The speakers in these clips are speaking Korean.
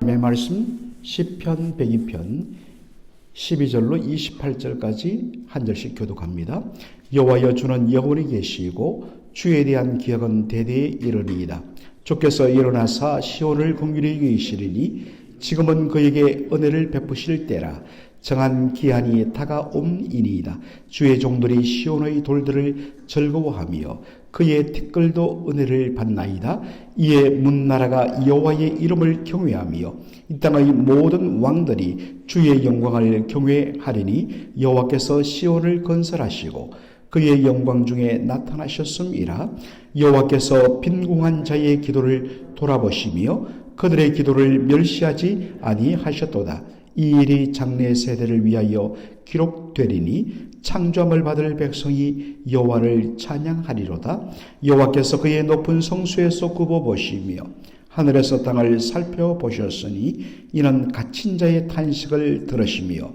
하나님의 말씀 시편 102편 12절로 28절까지 한 절씩 교독합니다. 여호와여 주는 영원히 계시고 주에 대한 기억은 대대에 이르리이다. 주께서 일어나사 시온을 긍휼히 여기시리니 지금은 그에게 은혜를 베푸실 때라. 정한 기한이 다가옴이니이다. 주의 종들이 시온의 돌들을 즐거워하며 그의 티끌도 은혜를 받나이다. 이에 문나라가 여호와의 이름을 경외하며 이 땅의 모든 왕들이 주의 영광을 경외하리니 여호와께서 시온을 건설하시고 그의 영광 중에 나타나셨음이라. 여호와께서 빈궁한 자의 기도를 돌아보시며 그들의 기도를 멸시하지 아니하셨도다. 이 일이 장래 세대를 위하여 기록되리니 창조함을 받을 백성이 여호와를 찬양하리로다. 여호와께서 그의 높은 성수에서 굽어보시며 하늘에서 땅을 살펴보셨으니 이는 갇힌 자의 탄식을 들으시며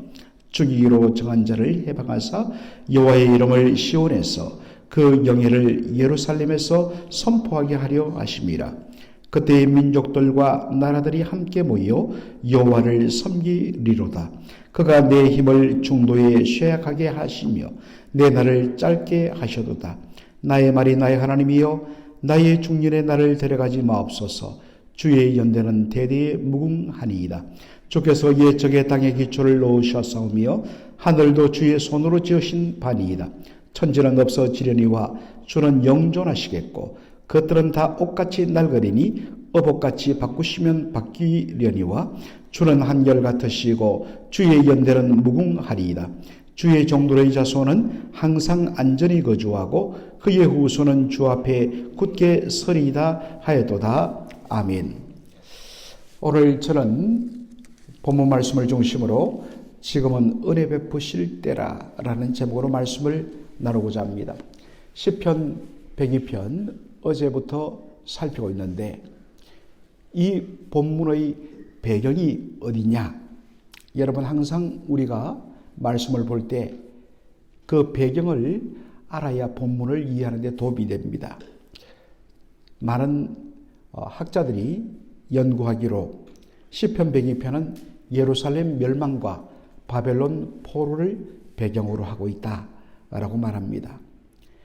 죽이기로 정한 자를 해방하사 여호와의 이름을 시온에서 그 영예를 예루살렘에서 선포하게 하려 하심이라. 그때의 민족들과 나라들이 함께 모여 여호와를 섬기리로다. 그가 내 힘을 중도에 쇠약하게 하시며 내 날을 짧게 하셔도다. 나의 말이 나의 하나님이여 나의 중년에 나를 데려가지 마옵소서. 주의 연대는 대대에 무궁하니이다. 주께서 옛적의 땅에 기초를 놓으셨사오며 하늘도 주의 손으로 지으신 바니이다. 천지는 없어지려니와 주는 영존하시겠고 그것들은 다 옷같이 낡으리니 업옷같이 바꾸시면 바뀌려니와 주는 한결같으시고 주의 연대는 무궁하리이다. 주의 종들의 자손은 항상 안전히 거주하고 그의 후손은 주 앞에 굳게 서리이다 하였도다. 아멘. 오늘 저는 본문 말씀을 중심으로 지금은 은혜 베푸실 때라 라는 제목으로 말씀을 나누고자 합니다. 시편 102편 어제부터 살피고 있는데 이 본문의 배경이 어디냐? 여러분 항상 우리가 말씀을 볼 때 그 배경을 알아야 본문을 이해하는 데 도움이 됩니다. 많은 학자들이 연구하기로 시편 102편은 예루살렘 멸망과 바벨론 포로를 배경으로 하고 있다라고 말합니다.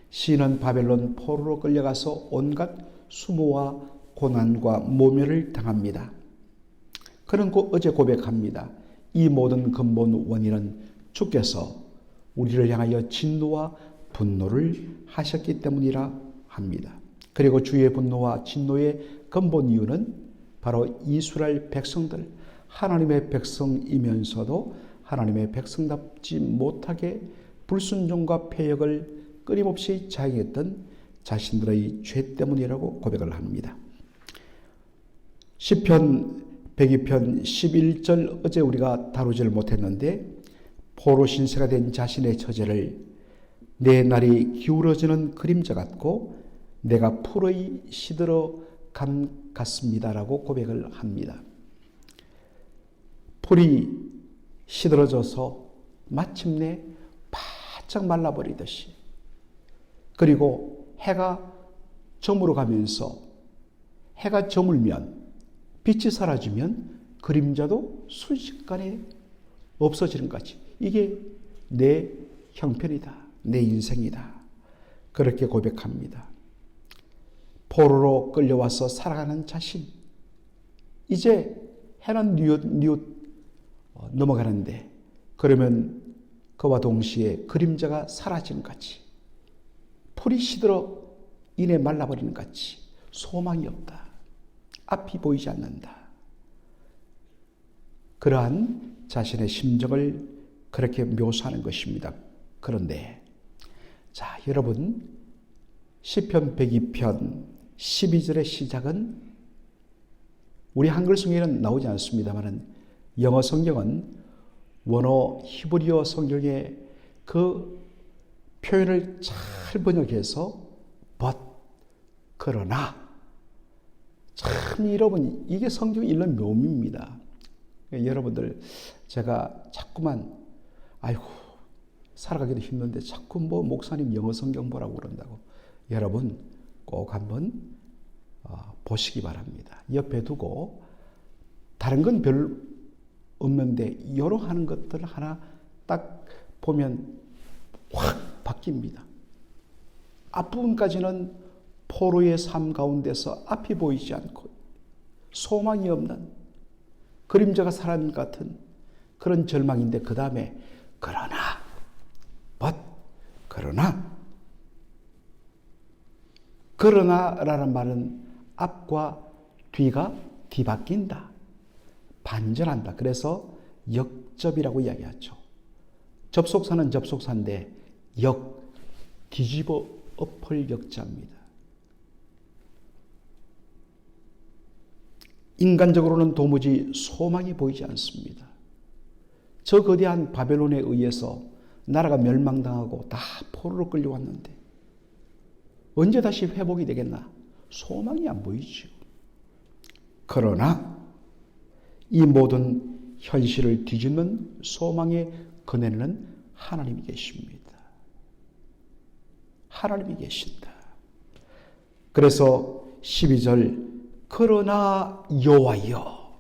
시인은 바벨론 포로로 끌려가서 온갖 수모와 고난과 모멸을 당합니다. 그는 어제 고백합니다. 이 모든 근본 원인은 주께서 우리를 향하여 진노와 분노를 하셨기 때문이라 합니다. 그리고 주의 분노와 진노의 근본 이유는 바로 이스라엘 백성들, 하나님의 백성이면서도 하나님의 백성답지 못하게 불순종과 패역을 끊임없이 자행했던 자신들의 죄 때문이라고 고백을 합니다. 시편 102편 11절 어제 우리가 다루지를 못했는데 포로 신세가 된 자신의 처제를 내 날이 기울어지는 그림자 같고 내가 풀의 시들어 감 같습니다라고 고백을 합니다. 풀이 시들어져서 마침내 바짝 말라버리듯이 그리고 해가 저물어 가면서 해가 저물면 빛이 사라지면 그림자도 순식간에 없어지는 거지. 이게 내 형편이다. 내 인생이다. 그렇게 고백합니다. 포로로 끌려와서 살아가는 자신. 이제 해는 뉘웃 넘어가는데 그러면 그와 동시에 그림자가 사라지는 거지. 풀이 시들어 이내 말라버리는 같이 소망이 없다. 앞이 보이지 않는다. 그러한 자신의 심정을 그렇게 묘사하는 것입니다. 그런데 자 여러분 시편 102편 12절의 시작은 우리 한글 성경에는 나오지 않습니다만 영어 성경은 원어 히브리어 성경의 그 표현을 잘 번역해서 but 그러나 참 여러분 이게 성경 읽는 묘미입니다. 여러분들 제가 자꾸만 아이고 살아가기도 힘든데 자꾸 뭐 목사님 영어 성경 보라고 그런다고 여러분 꼭 한번 보시기 바랍니다. 옆에 두고 다른 건 별 없는데 이런 하는 것들 하나 딱 보면 확 바뀝니다. 앞부분까지는 포로의 삶 가운데서 앞이 보이지 않고 소망이 없는 그림자가 사람 같은 그런 절망인데 그 다음에 그러나라는 말은 앞과 뒤가 뒤바뀐다. 반전한다. 그래서 역접이라고 이야기하죠. 접속사는 접속사인데 뒤집어 엎을 역자입니다. 인간적으로는 도무지 소망이 보이지 않습니다. 저 거대한 바벨론에 의해서 나라가 멸망당하고 다 포로로 끌려왔는데 언제 다시 회복이 되겠나? 소망이 안 보이죠. 그러나 이 모든 현실을 뒤집는 소망의 그네는 하나님이 계십니다. 하나님이 계신다. 그래서 12절 그러나 여호와여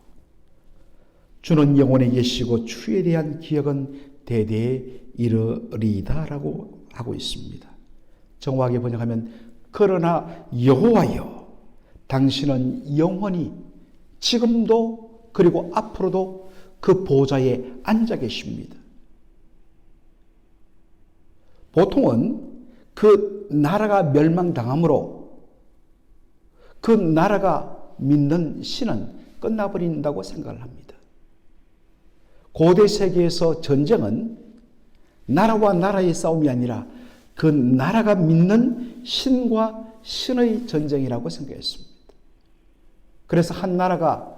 주는 영원에 계시고 주에 대한 기억은 대대에 이르리이다 라고 하고 있습니다. 정확하게 번역하면 그러나 여호와여 당신은 영원히 지금도 그리고 앞으로도 그 보좌에 앉아 계십니다. 보통은 그 나라가 멸망당함으로 그 나라가 믿는 신은 끝나버린다고 생각을 합니다. 고대 세계에서 전쟁은 나라와 나라의 싸움이 아니라 그 나라가 믿는 신과 신의 전쟁이라고 생각했습니다. 그래서 한 나라가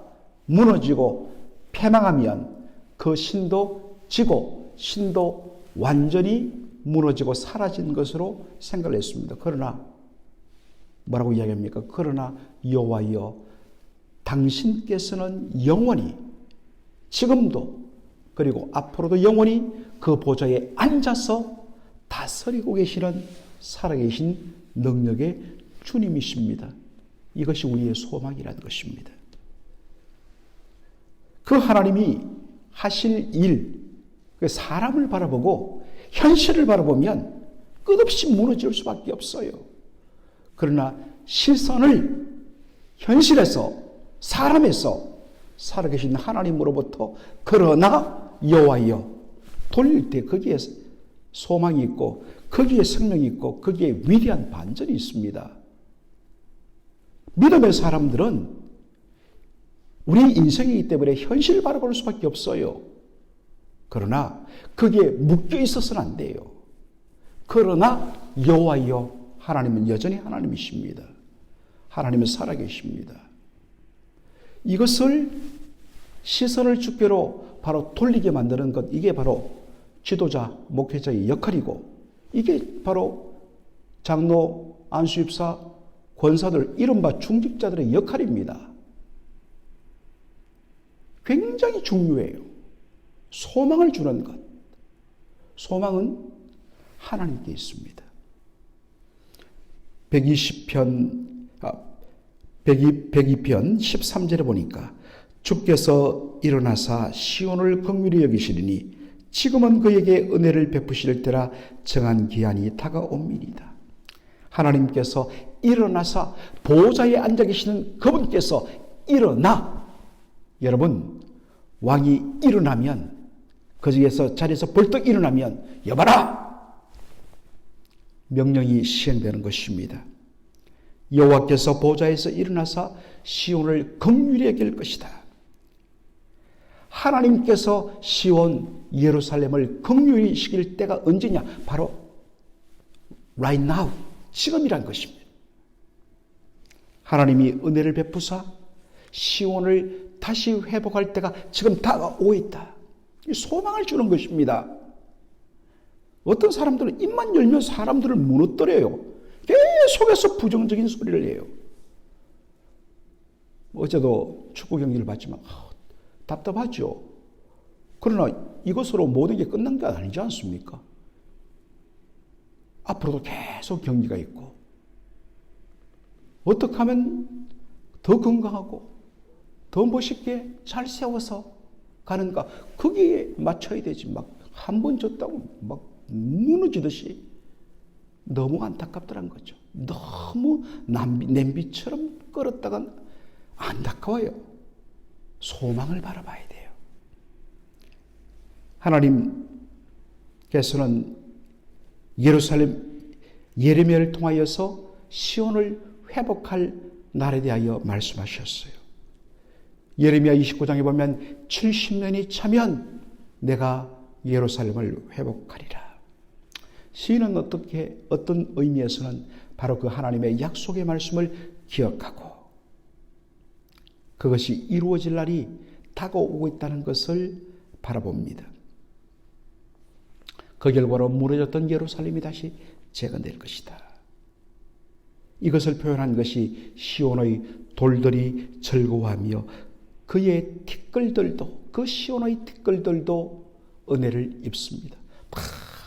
무너지고 패망하면 그 신도 지고 신도 완전히 무너지고 사라진 것으로 생각을 했습니다. 그러나 뭐라고 이야기합니까? 그러나 여호와여 당신께서는 영원히 지금도 그리고 앞으로도 영원히 그 보좌에 앉아서 다스리고 계시는 살아계신 능력의 주님이십니다. 이것이 우리의 소망이라는 것입니다. 그 하나님이 하실 일, 사람을 바라보고 현실을 바라보면 끝없이 무너질 수밖에 없어요. 그러나 시선을 현실에서 사람에서 살아계신 하나님으로부터 그러나 여호와여 돌릴 때 거기에 소망이 있고 거기에 생명이 있고 거기에 위대한 반전이 있습니다. 믿음의 사람들은 우리 인생이기 때문에 현실을 바라볼 수밖에 없어요. 그러나 거기에 묶여 있어서는 안 돼요. 그러나 여호와여 하나님은 여전히 하나님이십니다. 하나님은 살아계십니다. 이것을 시선을 주께로 바로 돌리게 만드는 것, 이게 바로 지도자, 목회자의 역할이고 이게 바로 장로, 안수집사, 권사들, 이른바 중직자들의 역할입니다. 굉장히 중요해요. 소망을 주는 것. 소망은 하나님께 있습니다. 102편 13절에 보니까 주께서 일어나사 시온을 긍휼히 여기시리니 지금은 그에게 은혜를 베푸실 때라 정한 기한이 다가옵니다. 하나님께서 일어나사 보좌에 앉아 계시는 그분께서 일어나, 여러분 왕이 일어나면 거기에서 자리에서 벌떡 일어나면 여봐라 명령이 시행되는 것입니다. 여호와께서 보좌에서 일어나사 시온을 긍휼히 여길 것이다. 하나님께서 시온 예루살렘을 긍휼히 여길 때가 언제냐? 바로 right now, 지금이란 것입니다. 하나님이 은혜를 베푸사 시온을 다시 회복할 때가 지금 다가오고 있다. 소망을 주는 것입니다. 어떤 사람들은 입만 열면 사람들을 무너뜨려요. 계속해서 부정적인 소리를 해요. 어제도 축구 경기를 봤지만 답답하죠. 그러나 이것으로 모든 게 끝난 게 아니지 않습니까? 앞으로도 계속 경기가 있고 어떻게 하면 더 건강하고 더 멋있게 잘 세워서 가는가? 거기에 맞춰야 되지. 막 한 번 졌다고 막 무너지듯이. 너무 안타깝더란 거죠. 너무 냄비처럼 끓었다간 안타까워요. 소망을 바라봐야 돼요. 하나님께서는 예레미야를 통하여서 시온을 회복할 날에 대하여 말씀하셨어요. 예레미야 29장에 보면 70년이 차면 내가 예루살렘을 회복하리라. 시인은 어떤 의미에서는 바로 그 하나님의 약속의 말씀을 기억하고 그것이 이루어질 날이 다가오고 있다는 것을 바라봅니다. 그 결과로 무너졌던 예루살렘이 다시 재건될 것이다. 이것을 표현한 것이 시온의 돌들이 즐거워하며 그의 티끌들도, 그 시온의 티끌들도 은혜를 입습니다. 다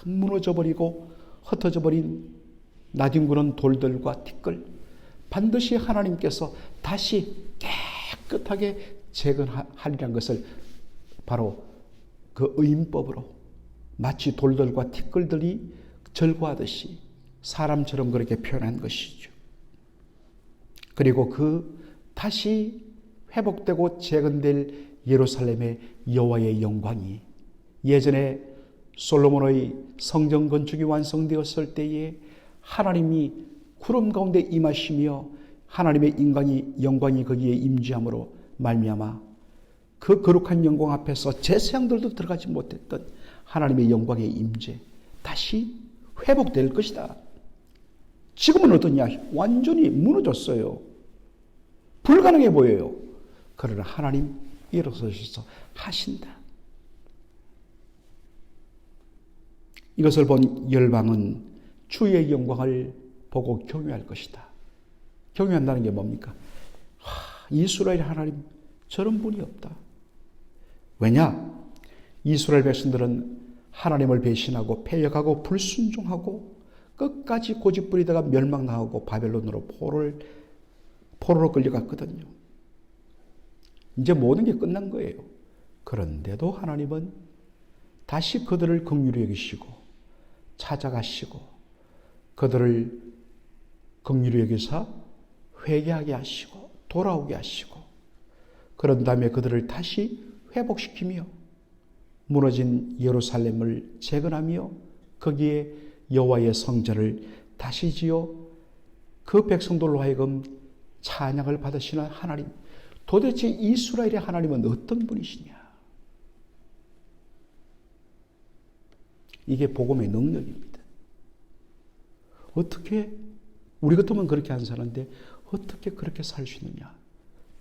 무너져버리고 흩어져버린 나뒹구는 돌들과 티끌, 반드시 하나님께서 다시 깨끗하게 재건하리라는 것을 바로 그 의인법으로 마치 돌들과 티끌들이 절구하듯이 사람처럼 그렇게 표현한 것이죠. 그리고 그 다시 회복되고 재건될 예루살렘의 여호와의 영광이 예전에 솔로몬의 성전 건축이 완성되었을 때에 하나님이 구름 가운데 임하시며 하나님의 영광이 거기에 임재함으로 말미암아 그 거룩한 영광 앞에서 제사장들도 들어가지 못했던 하나님의 영광의 임재 다시 회복될 것이다. 지금은 어떠냐? 완전히 무너졌어요. 불가능해 보여요. 그러나 하나님 일어서셔서 하신다. 이것을 본 열방은 주의 영광을 보고 경외할 것이다. 경외한다는 게 뭡니까? 이스라엘 하나님 저런 분이 없다. 왜냐? 이스라엘 백성들은 하나님을 배신하고 패역하고 불순종하고 끝까지 고집부리다가 멸망당하고 바벨론으로 포로로 끌려갔거든요. 이제 모든 게 끝난 거예요. 그런데도 하나님은 다시 그들을 긍휼히 여기시고 찾아가시고 그들을 긍휼히 여기사 회개하게 하시고 돌아오게 하시고 그런 다음에 그들을 다시 회복시키며 무너진 예루살렘을 재건하며 거기에 여호와의 성전을 다시 지어 그 백성들로 하여금 찬양을 받으시는 하나님. 도대체 이스라엘의 하나님은 어떤 분이시냐? 이게 복음의 능력입니다. 어떻게 우리 같으면 그렇게 안 사는데 어떻게 그렇게 살 수 있느냐?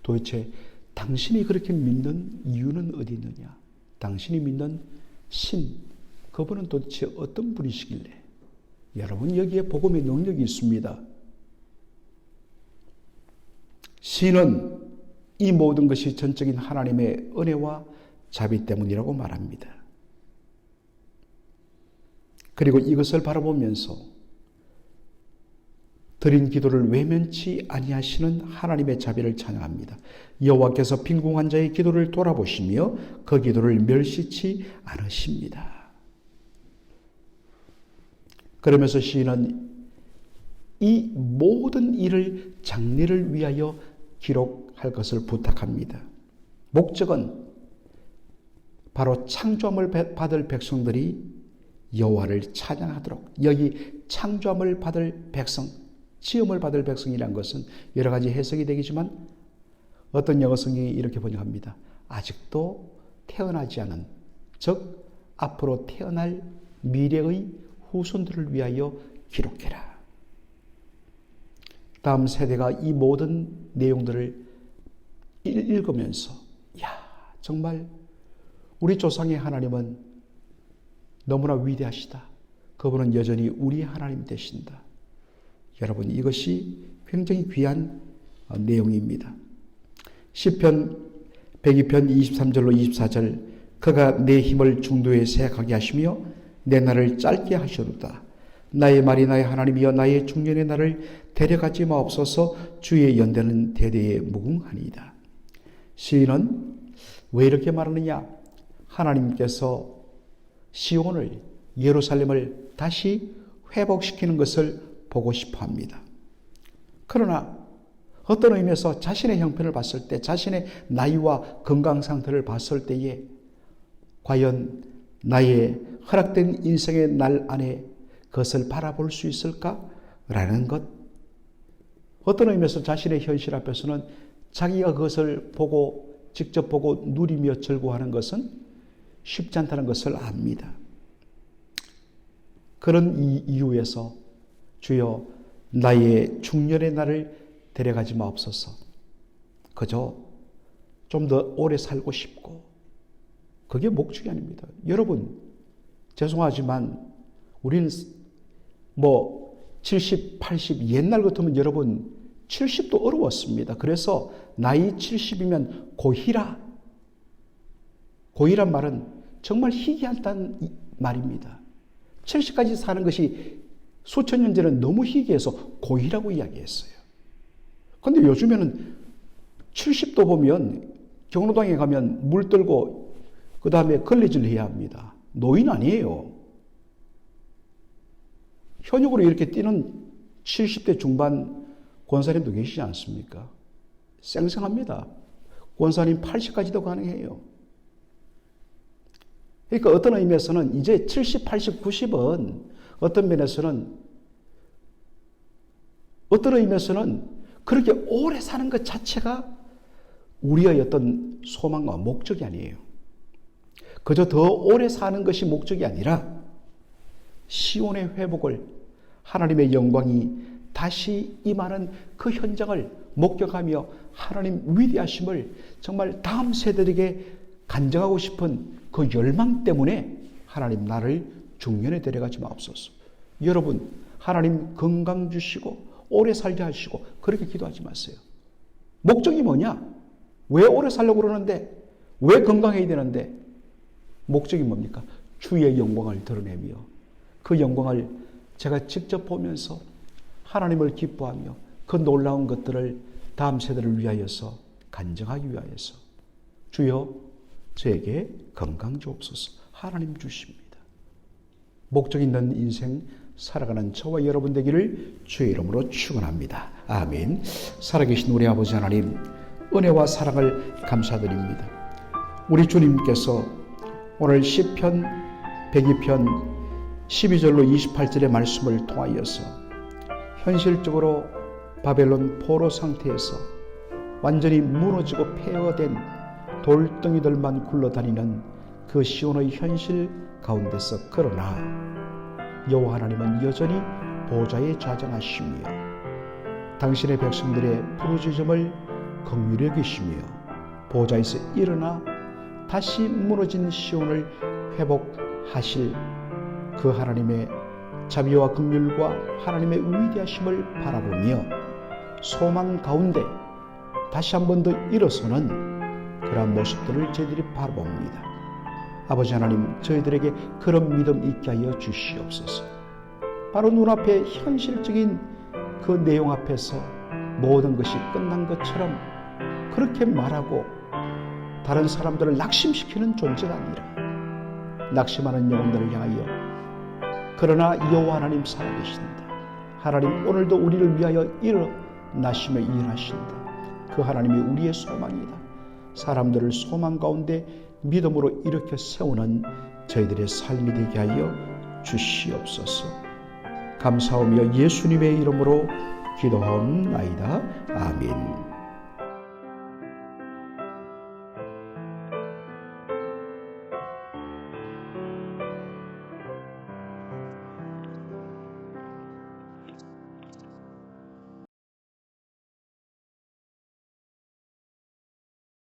도대체 당신이 그렇게 믿는 이유는 어디 있느냐? 당신이 믿는 신, 그분은 도대체 어떤 분이시길래? 여러분 여기에 복음의 능력이 있습니다. 신은 이 모든 것이 전적인 하나님의 은혜와 자비 때문이라고 말합니다. 그리고 이것을 바라보면서 드린 기도를 외면치 아니하시는 하나님의 자비를 찬양합니다. 여호와께서 빈궁한 자의 기도를 돌아보시며 그 기도를 멸시치 않으십니다. 그러면서 시인은 이 모든 일을 장래를 위하여 기록할 것을 부탁합니다. 목적은 바로 창조함을 받을 백성들이 여호와를 찬양하도록. 여기 창조함을 받을 백성, 지음을 받을 백성이란 것은 여러 가지 해석이 되겠지만 어떤 영어성이 이렇게 번역합니다. 아직도 태어나지 않은, 즉 앞으로 태어날 미래의 후손들을 위하여 기록해라. 다음 세대가 이 모든 내용들을 읽으면서 정말 우리 조상의 하나님은 너무나 위대하시다. 그분은 여전히 우리의 하나님 되신다. 여러분 이것이 굉장히 귀한 내용입니다. 시편 102편 23절로 24절 그가 내 힘을 중도에 세약하게 하시며 내 날을 짧게 하셨도다. 나의 말이 나의 하나님이여 나의 중년의 날을 데려가지 마옵소서. 주의 연대는 대대에 무궁하니이다. 시인은 왜 이렇게 말하느냐? 하나님께서 시온을, 예루살렘을 다시 회복시키는 것을 보고 싶어 합니다. 그러나 어떤 의미에서 자신의 형편을 봤을 때, 자신의 나이와 건강 상태를 봤을 때에 과연 나의 허락된 인생의 날 안에 그것을 바라볼 수 있을까라는 것, 어떤 의미에서 자신의 현실 앞에서는 자기가 그것을 보고 직접 보고 누리며 즐거워하는 것은 쉽지 않다는 것을 압니다. 그런 이유에서 주여 나의 중년의 날을 데려가지 마옵소서. 그저 좀 더 오래 살고 싶고, 그게 목적이 아닙니다. 여러분, 죄송하지만 우리는 70, 80 옛날 같으면 여러분 70도 어려웠습니다. 그래서 나이 70이면 고희라. 고희란 말은 정말 희귀하다는 말입니다. 70까지 사는 것이 수천 년 전에는 너무 희귀해서 고희라고 이야기했어요. 그런데 요즘에는 70도 보면 경로당에 가면 물 들고 그 다음에 걸레질 해야 합니다. 노인 아니에요. 현역으로 이렇게 뛰는 70대 중반 권사님도 계시지 않습니까? 쌩쌩합니다. 권사님 80까지도 가능해요. 그러니까 어떤 의미에서는 이제 70, 80, 90은 어떤 면에서는, 어떤 의미에서는 그렇게 오래 사는 것 자체가 우리의 어떤 소망과 목적이 아니에요. 그저 더 오래 사는 것이 목적이 아니라 시온의 회복을, 하나님의 영광이 다시 임하는 그 현장을 목격하며 하나님 위대하심을 정말 다음 세대에게 간증하고 싶은 그 열망 때문에 하나님 나를 중년에 데려가지 마옵소서. 여러분, 하나님 건강 주시고 오래 살게 하시고 그렇게 기도하지 마세요. 목적이 뭐냐? 왜 오래 살려고 그러는데? 왜 건강해야 되는데? 목적이 뭡니까? 주의 영광을 드러내며 그 영광을 제가 직접 보면서 하나님을 기뻐하며 그 놀라운 것들을 다음 세대를 위하여서 간증하기 위하여서 주여 저에게 건강 주옵소서. 하나님 주십니다. 목적 있는 인생 살아가는 저와 여러분 되기를 주의 이름으로 축원합니다. 아멘. 살아계신 우리 아버지 하나님, 은혜와 사랑을 감사드립니다. 우리 주님께서 오늘 시편 102편 12절로 28절의 말씀을 통하여서 현실적으로 바벨론 포로 상태에서 완전히 무너지고 폐허된 돌덩이들만 굴러다니는 그 시온의 현실 가운데서, 그러나 여호와 하나님은 여전히 보좌에 좌정하시며 당신의 백성들의 부르짖음을 긍휼히 여기시며 보좌에서 일어나 다시 무너진 시온을 회복하실 그 하나님의 자비와 긍휼과 하나님의 위대하심을 바라보며 소망 가운데 다시 한 번 더 일어서는 그러한 모습들을 저희들이 바라봅니다. 아버지 하나님, 저희들에게 그런 믿음 있게 하여 주시옵소서. 바로 눈앞에 현실적인 그 내용 앞에서 모든 것이 끝난 것처럼 그렇게 말하고 다른 사람들을 낙심시키는 존재가 아니라 낙심하는 영혼들을 향하여, 그러나 여호와 하나님 살아계신다. 하나님 오늘도 우리를 위하여 일어나시며 일하신다. 그 하나님이 우리의 소망이다. 사람들을 소망 가운데 믿음으로 일으켜 세우는 저희들의 삶이 되게 하여 주시옵소서. 감사하며 예수님의 이름으로 기도하옵나이다. 아멘.